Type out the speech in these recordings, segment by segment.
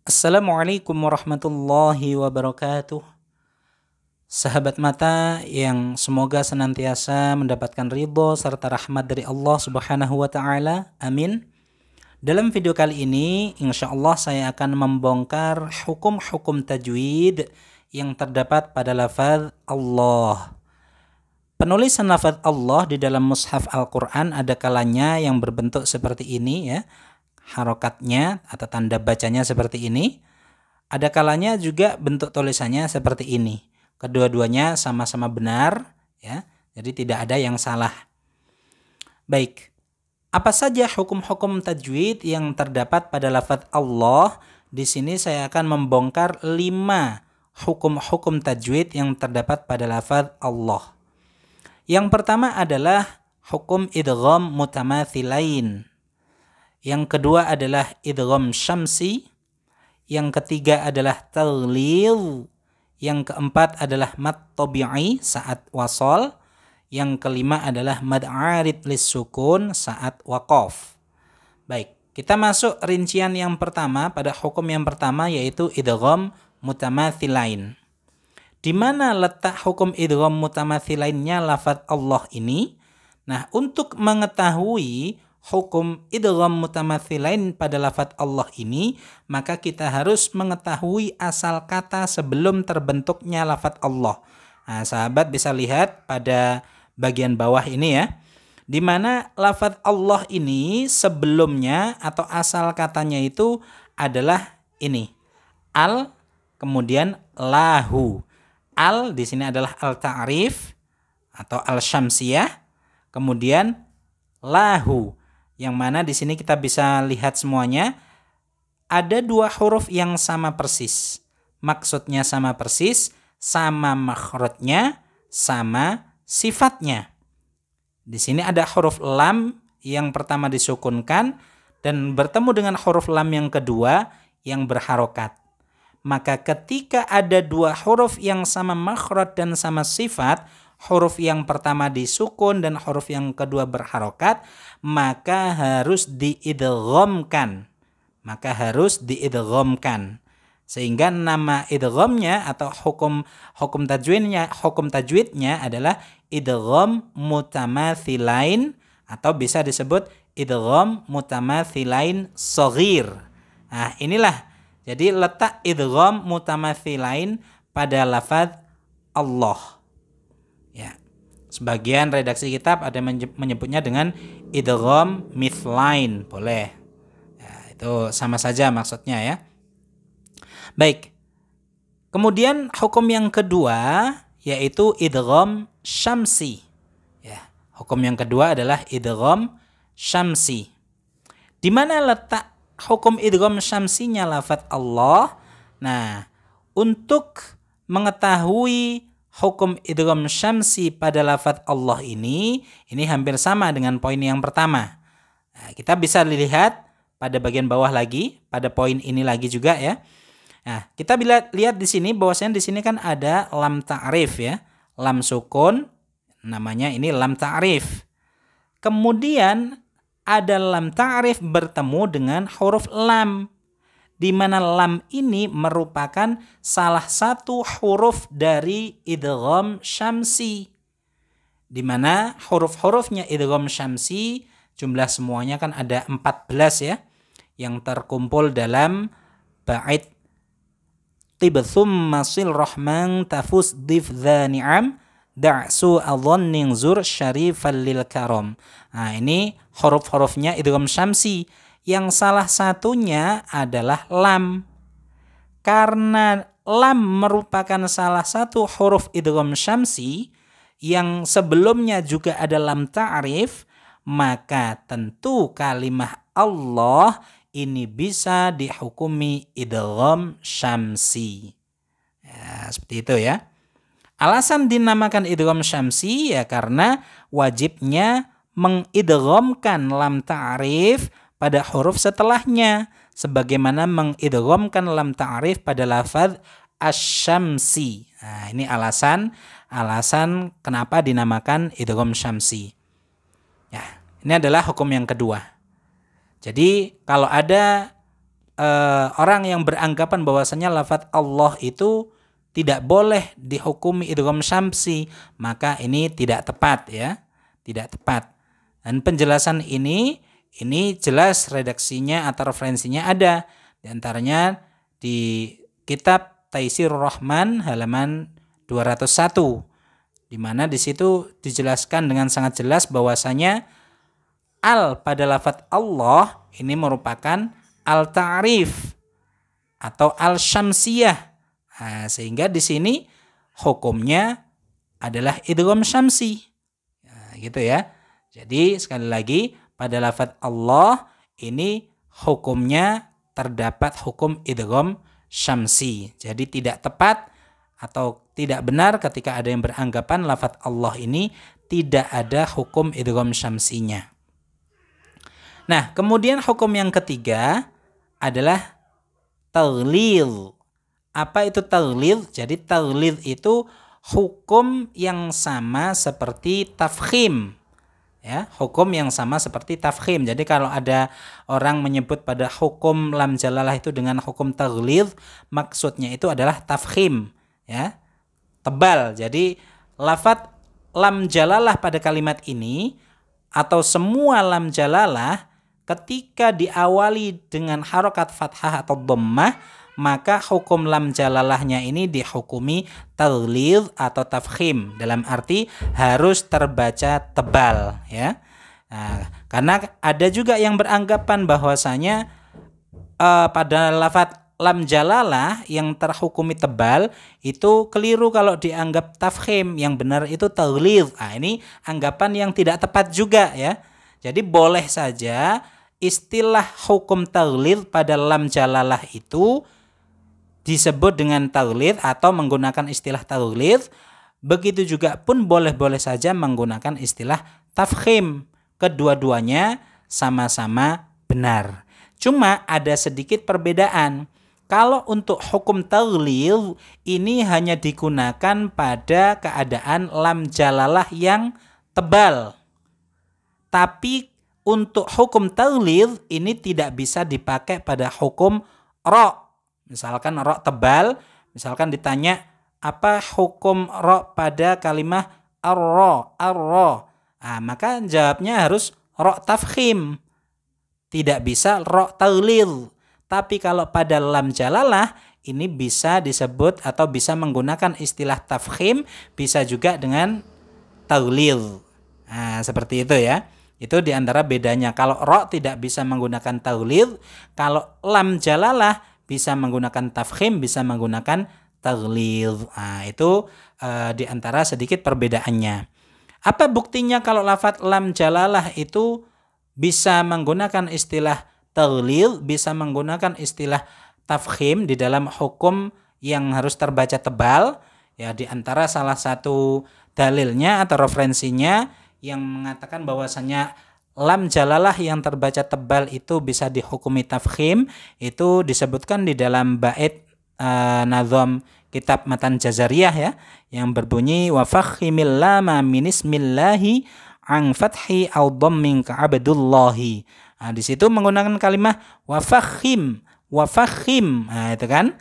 Assalamualaikum warahmatullahi wabarakatuh. Sahabat mata yang semoga senantiasa mendapatkan ridho serta rahmat dari Allah Subhanahu wa taala. Amin. Dalam video kali ini insya Allah saya akan membongkar hukum-hukum tajwid yang terdapat pada lafaz Allah. Penulisan lafaz Allah di dalam mushaf Al-Quran ada kalanya yang berbentuk seperti ini ya. Harokatnya atau tanda bacanya seperti ini. Ada kalanya juga bentuk tulisannya seperti ini. Kedua-duanya sama-sama benar ya. Jadi tidak ada yang salah. Baik. Apa saja hukum-hukum tajwid yang terdapat pada lafaz Allah? Di sini saya akan membongkar 5 hukum-hukum tajwid yang terdapat pada lafaz Allah. Yang pertama adalah hukum idgham mutamathilain. Yang kedua adalah idgham syamsi. Yang ketiga adalah taghlil. Yang keempat adalah mad tabi'i saat wasol. Yang kelima adalah mad arid lis-sukun saat waqaf. Baik, kita masuk rincian yang pertama pada hukum yang pertama yaitu idgham mutamathilain. Di mana letak hukum idgham mutamathilainnya lafaz Allah ini? Nah, untuk mengetahui hukum idgham mutamathilain pada lafaz Allah ini, maka kita harus mengetahui asal kata sebelum terbentuknya lafaz Allah. Nah, sahabat bisa lihat pada bagian bawah ini ya, di mana lafaz Allah ini sebelumnya atau asal katanya itu adalah ini, al kemudian lahu. Al di sini adalah al-ta'rif atau al-syamsiyah, kemudian lahu, yang mana di sini kita bisa lihat semuanya ada 2 huruf yang sama persis. Maksudnya sama persis, sama makhrajnya, sama sifatnya. Di sini ada huruf lam yang pertama disukunkan dan bertemu dengan huruf lam yang kedua yang berharokat. Maka ketika ada 2 huruf yang sama makhraj dan sama sifat, huruf yang pertama disukun dan huruf yang kedua berharokat, maka harus diidghamkan. Sehingga nama idghamnya atau hukum tajwidnya adalah idgham mutamathilain atau bisa disebut idgham mutamathilain shaghir. Nah, inilah jadi letak idgham mutamathilain pada lafaz Allah. Ya. Sebagian redaksi kitab ada menyebutnya dengan idgham mithlain, boleh. Ya, itu sama saja maksudnya ya. Baik. Kemudian hukum yang kedua yaitu idgham syamsi. Ya, hukum yang kedua adalah idgham syamsi. Di mana letak hukum idgham syamsinya lafaz Allah? Nah, untuk mengetahui hukum idgham syamsi pada lafaz Allah ini hampir sama dengan poin yang pertama. Nah, kita bisa lihat pada bagian bawah lagi, pada poin ini lagi juga ya. Nah, kita bila lihat di sini bahwasanya di sini kan ada lam ta'rif ya. Lam sukun namanya ini lam ta'rif. Kemudian ada lam ta'rif bertemu dengan huruf lam, di mana lam ini merupakan salah satu huruf dari idgham syamsi. Di mana huruf-hurufnya idgham syamsi jumlah semuanya kan ada 14 ya, yang terkumpul dalam bait tibthum masil rahman tafus dif dhani'am da'su adhannin zur syarifal lil karam. Nah, ini huruf-hurufnya idgham syamsi yang salah satunya adalah lam. Karena lam merupakan salah satu huruf idgham syamsi yang sebelumnya juga ada lam ta'rif, maka tentu kalimah Allah ini bisa dihukumi idgham syamsi. Ya, seperti itu ya. Alasan dinamakan idgham syamsi ya karena wajibnya mengidghamkan lam ta'rif pada huruf setelahnya sebagaimana mengidghamkan lam ta'rif pada lafaz asy-syamsi. Nah, ini alasan kenapa dinamakan idgham syamsi. Ya, ini adalah hukum yang kedua. Jadi kalau ada orang yang beranggapan bahwasanya lafadz Allah itu tidak boleh dihukumi idgham syamsi, maka ini tidak tepat ya, tidak tepat. Dan penjelasan ini jelas redaksinya atau referensinya ada, di antaranya di kitab Taisirur Rahman halaman 201, di mana di situ dijelaskan dengan sangat jelas bahwasanya al pada lafadz Allah ini merupakan al-ta'rif atau al-syamsiyah. Nah, sehingga di sini hukumnya adalah idgham syamsi. Nah, gitu ya. Jadi sekali lagi pada lafadz Allah ini hukumnya terdapat hukum idgham syamsi. Jadi tidak tepat atau tidak benar ketika ada yang beranggapan lafadz Allah ini tidak ada hukum idgham syamsinya. Nah, kemudian hukum yang ketiga adalah taghlidz. Apa itu taghlidz? Jadi taghlidz itu hukum yang sama seperti tafkhim. Ya, hukum yang sama seperti tafkhim. Jadi kalau ada orang menyebut pada hukum lam jalalah itu dengan hukum taghlidz, maksudnya itu adalah tafkhim, ya. Tebal. Jadi lafadz lam jalalah pada kalimat ini atau semua lam jalalah ketika diawali dengan harokat fathah atau dhammah, maka hukum lam jalalahnya ini dihukumi taghlidz atau tafkhim, dalam arti harus terbaca tebal ya. Nah, karena ada juga yang beranggapan bahwasanya pada lafadz lam jalalah yang terhukumi tebal itu keliru kalau dianggap tafkhim, yang benar itu taghlidz. Nah, ini anggapan yang tidak tepat juga ya. Jadi boleh saja istilah hukum taghlidz pada lam jalalah itu disebut dengan taghlidz atau menggunakan istilah taghlidz. Begitu juga pun boleh-boleh saja menggunakan istilah tafkhim. Kedua-duanya sama-sama benar. Cuma ada sedikit perbedaan. Kalau untuk hukum taghlidz ini hanya digunakan pada keadaan lam jalalah yang tebal. Tapi untuk hukum taghlidz ini tidak bisa dipakai pada hukum ra. Misalkan ra tebal, misalkan ditanya apa hukum ra pada kalimah ar-ra. Nah, maka jawabnya harus ra tafkhim. Tidak bisa ra taghlidz. Tapi kalau pada lam jalalah ini bisa disebut atau bisa menggunakan istilah tafkhim, bisa juga dengan taghlidz. Nah, seperti itu ya. Itu diantara bedanya. Kalau ra tidak bisa menggunakan taghlidz, kalau lam jalalah bisa menggunakan tafkhim, bisa menggunakan taghlidz. Nah, itu diantara sedikit perbedaannya. Apa buktinya kalau lafadz lam jalalah itu bisa menggunakan istilah taghlidz, bisa menggunakan istilah tafkhim di dalam hukum yang harus terbaca tebal? Ya, diantara salah satu dalilnya atau referensinya yang mengatakan bahwasanya lam jalalah yang terbaca tebal itu bisa dihukumi tafkhim, itu disebutkan di dalam bait nazam kitab Matan Jazariyah ya, yang berbunyi wa fakhimil lama min ismillahi an fathi au dhammin ka abdullahi. Nah, di situ menggunakan kalimat wa fakhim. Nah, itu kan,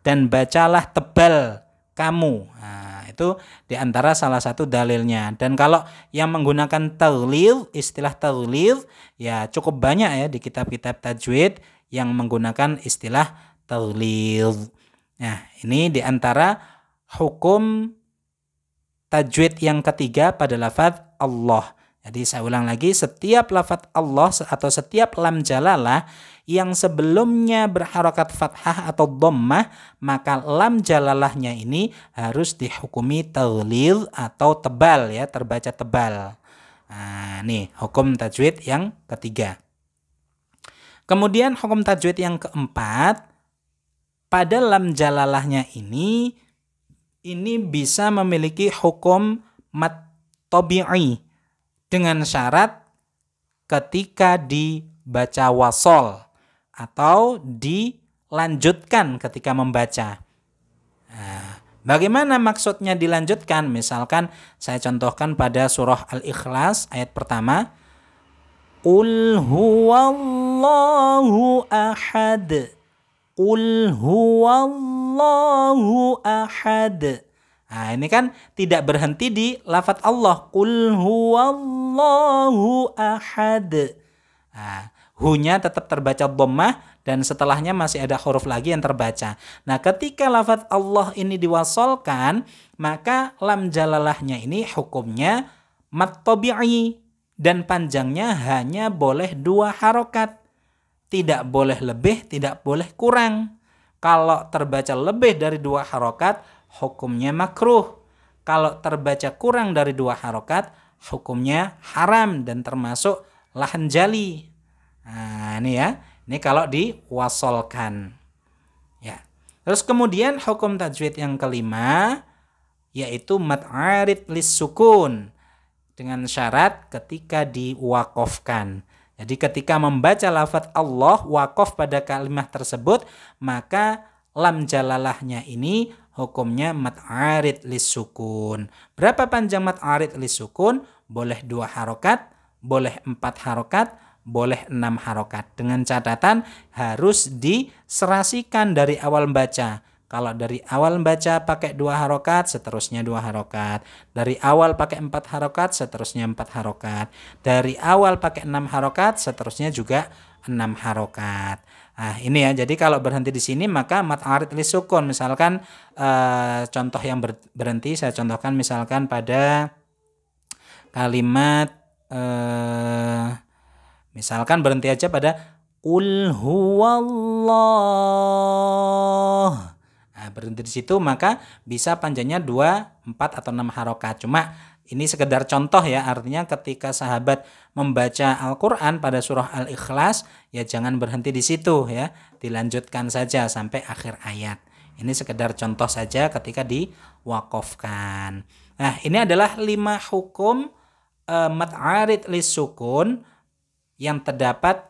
dan bacalah tebal kamu. Nah, itu diantara salah satu dalilnya. Dan kalau yang menggunakan taghlidz, istilah taghlidz ya cukup banyak ya di kitab-kitab tajwid yang menggunakan istilah taghlidz. Nah, ini diantara hukum tajwid yang ketiga pada lafadz Allah. Jadi saya ulang lagi, setiap lafadz Allah atau setiap lam jalalah yang sebelumnya berharokat fathah atau dhammah, maka lam jalalahnya ini harus dihukumi taghlidz atau tebal ya, terbaca tebal. Nah, nih hukum tajwid yang ketiga. Kemudian hukum tajwid yang keempat, pada lam jalalahnya ini bisa memiliki hukum mad tabi'i dengan syarat ketika dibaca wasol atau dilanjutkan ketika membaca. Nah, bagaimana maksudnya dilanjutkan? Misalkan saya contohkan pada surah Al-Ikhlas ayat pertama, Qul huwallahu ahad. Qul huwallahu ahad. Nah, ini kan tidak berhenti di lafadz Allah. Qul huwallahu ahad. Nah, hu-nya tetap terbaca dhammah dan setelahnya masih ada huruf lagi yang terbaca. Nah, ketika lafadz Allah ini diwasolkan, maka lam jalalahnya ini hukumnya mad tabi'i dan panjangnya hanya boleh 2 harokat. Tidak boleh lebih, tidak boleh kurang. Kalau terbaca lebih dari 2 harokat, hukumnya makruh. Kalau terbaca kurang dari 2 harokat, hukumnya haram dan termasuk lahan jali. Nah, ini ya. Ini kalau diwasolkan. Ya. Terus kemudian hukum tajwid yang kelima, yaitu mad arid lis sukun. Dengan syarat ketika diwakofkan. Jadi ketika membaca lafadz Allah wakof pada kalimat tersebut, maka lam jalalahnya ini hukumnya mad arid lis sukun. Berapa panjang mad arid lis sukun? Boleh 2 harokat, boleh 4 harokat, boleh 6 harokat. Dengan catatan harus diserasikan dari awal membaca. Kalau dari awal membaca pakai 2 harokat, seterusnya 2 harokat. Dari awal pakai 4 harokat, seterusnya 4 harokat. Dari awal pakai 6 harokat, seterusnya juga 6 harokat. Nah, ini ya. Jadi kalau berhenti di sini maka mad arid lis sukun. Misalkan contoh yang berhenti, saya contohkan misalkan pada kalimat misalkan berhenti aja pada qul huwallah. Nah, berhenti di situ maka bisa panjangnya 2, 4 atau 6 harokat. Cuma ini sekedar contoh ya, artinya ketika sahabat membaca Al-Qur'an pada surah Al-Ikhlas ya jangan berhenti di situ ya, dilanjutkan saja sampai akhir ayat. Ini sekedar contoh saja ketika diwakofkan. Nah, ini adalah 5 hukum mad arid lis sukun yang terdapat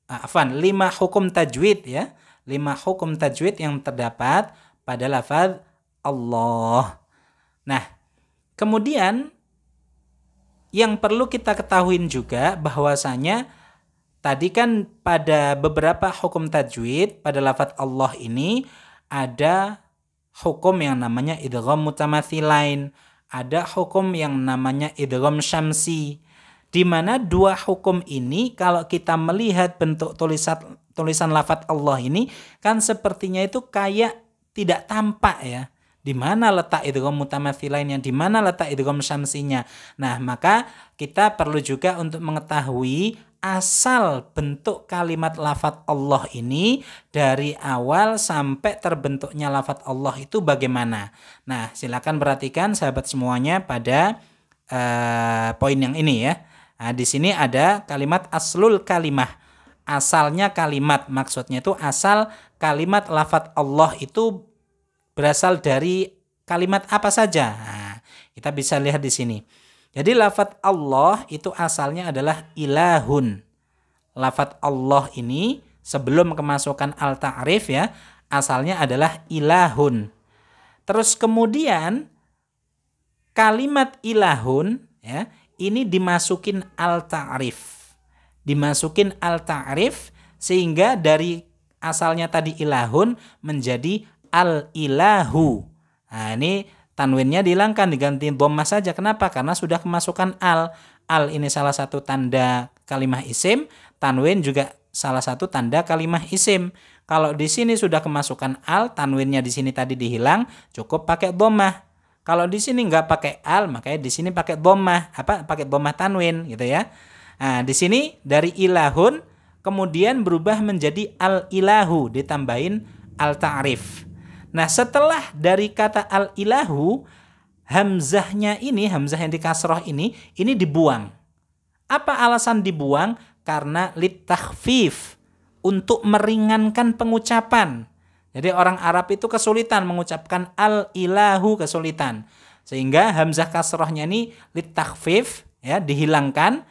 5 hukum tajwid ya. 5 hukum tajwid yang terdapat pada lafaz Allah. Nah, kemudian yang perlu kita ketahui juga bahwasanya tadi kan pada beberapa hukum tajwid pada lafaz Allah ini ada hukum yang namanya idgham mutamatsilain, ada hukum yang namanya idgham syamsi. Di mana 2 hukum ini kalau kita melihat bentuk tulisan lafaz Allah ini kan sepertinya itu kayak tidak tampak ya. Di mana letak idgham mutamatsilainnya, di mana letak idgham syamsinya. Nah, maka kita perlu juga untuk mengetahui asal bentuk kalimat lafaz Allah ini dari awal sampai terbentuknya lafaz Allah itu bagaimana. Nah, silakan perhatikan sahabat semuanya pada poin yang ini ya. Nah, di sini ada kalimat aslul kalimah. Asalnya kalimat, maksudnya itu asal kalimat lafaz Allah itu berasal dari kalimat apa saja. Nah, kita bisa lihat di sini. Jadi lafaz Allah itu asalnya adalah ilahun. Lafaz Allah ini sebelum kemasukan al-ta'rif ya, asalnya adalah ilahun. Terus kemudian kalimat ilahun ya, ini dimasukin al-ta'rif. Dimasukin al-ta'rif sehingga dari asalnya tadi ilahun menjadi al-ilahu. Nah, ini tanwinnya dihilangkan, diganti dhammah saja. Kenapa? Karena sudah kemasukan al. Al ini salah satu tanda kalimah isim, tanwin juga salah satu tanda kalimah isim. Kalau di sini sudah kemasukan al, tanwinnya di sini tadi dihilang, cukup pakai dhammah. Kalau di sini nggak pakai al, makanya di sini pakai dhammah, pakai dhammah tanwin gitu ya. Nah, di sini dari ilahun kemudian berubah menjadi al-ilahu, ditambahin al-ta'rif. Nah, setelah dari kata al-ilahu, hamzahnya ini, hamzah yang dikasroh ini dibuang. Apa alasan dibuang? Karena litakhfif, untuk meringankan pengucapan. Jadi orang Arab itu kesulitan mengucapkan al-ilahu, kesulitan. Sehingga hamzah kasrohnya ini litakhfif, ya, dihilangkan.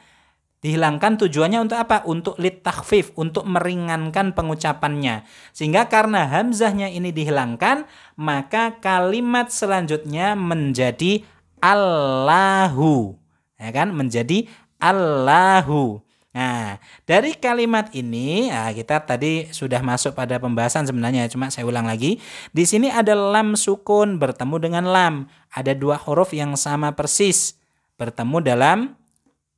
Dihilangkan tujuannya untuk apa? Untuk litakhfif, untuk meringankan pengucapannya. Sehingga karena hamzahnya ini dihilangkan, maka kalimat selanjutnya menjadi Allahu. Ya kan? Menjadi Allahu. Nah, dari kalimat ini, kita tadi sudah masuk pada pembahasan sebenarnya, cuma saya ulang lagi. Di sini ada lam sukun bertemu dengan lam. Ada dua huruf yang sama persis bertemu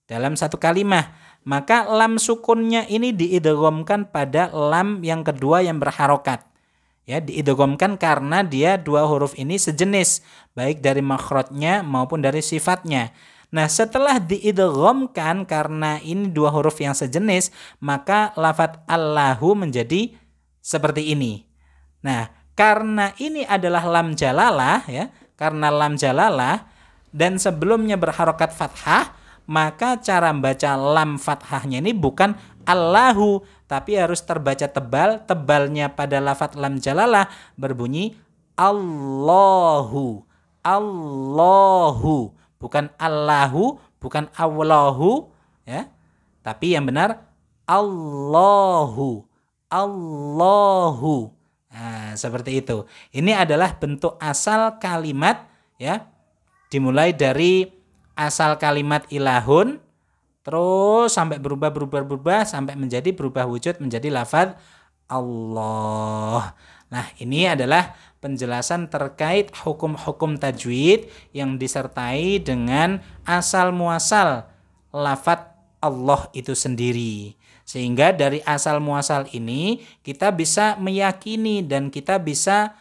dalam satu kalimat. Maka lam sukunnya ini diidghamkan pada lam yang kedua yang berharokat. Ya, diidghamkan karena dia dua huruf ini sejenis, baik dari makhrajnya maupun dari sifatnya. Nah, setelah diidghamkan karena ini dua huruf yang sejenis, maka lafadz Allahu menjadi seperti ini. Nah, karena ini adalah lam jalalah ya, karena lam jalalah dan sebelumnya berharokat fathah, maka cara membaca lam fathahnya ini bukan Allahu, tapi harus terbaca tebal. Tebalnya pada lafadz lam jalalah berbunyi Allahu. Allahu. Bukan Allahu, bukan Allahu, ya. Tapi yang benar Allahu. Allahu. Nah, seperti itu. Ini adalah bentuk asal kalimat, ya. Dimulai dari asal kalimat ilahun, terus sampai berubah sampai menjadi berubah wujud menjadi lafaz Allah. Nah, ini adalah penjelasan terkait hukum-hukum tajwid yang disertai dengan asal muasal lafaz Allah itu sendiri. Sehingga dari asal muasal ini kita bisa meyakini dan kita bisa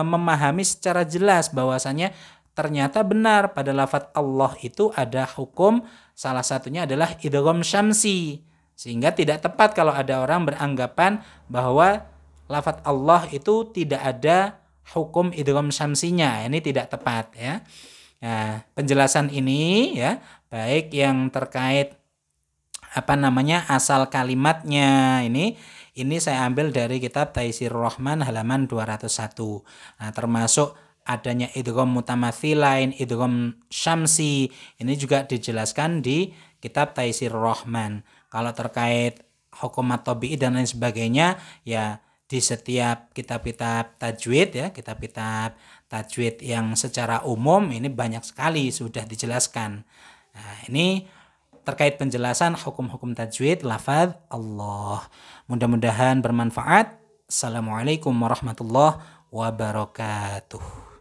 memahami secara jelas bahwasanya ternyata benar pada lafaz Allah itu ada hukum, salah satunya adalah idgham syamsi. Sehingga tidak tepat kalau ada orang beranggapan bahwa lafaz Allah itu tidak ada hukum idgham syamsinya. Ini tidak tepat ya. Nah, penjelasan ini ya, baik yang terkait asal kalimatnya ini saya ambil dari kitab Taisirur Rahman halaman 201. Nah, termasuk adanya idgham mutamatsilain, idgham syamsi, ini juga dijelaskan di kitab Taisirur Rahman. Kalau terkait hukum at-tabi'i dan lain sebagainya, ya di setiap kitab-kitab tajwid ya, kitab-kitab tajwid yang secara umum ini banyak sekali sudah dijelaskan. Nah, ini terkait penjelasan hukum-hukum tajwid lafaz Allah. Mudah-mudahan bermanfaat. Assalamualaikum warahmatullahi wabarakatuh.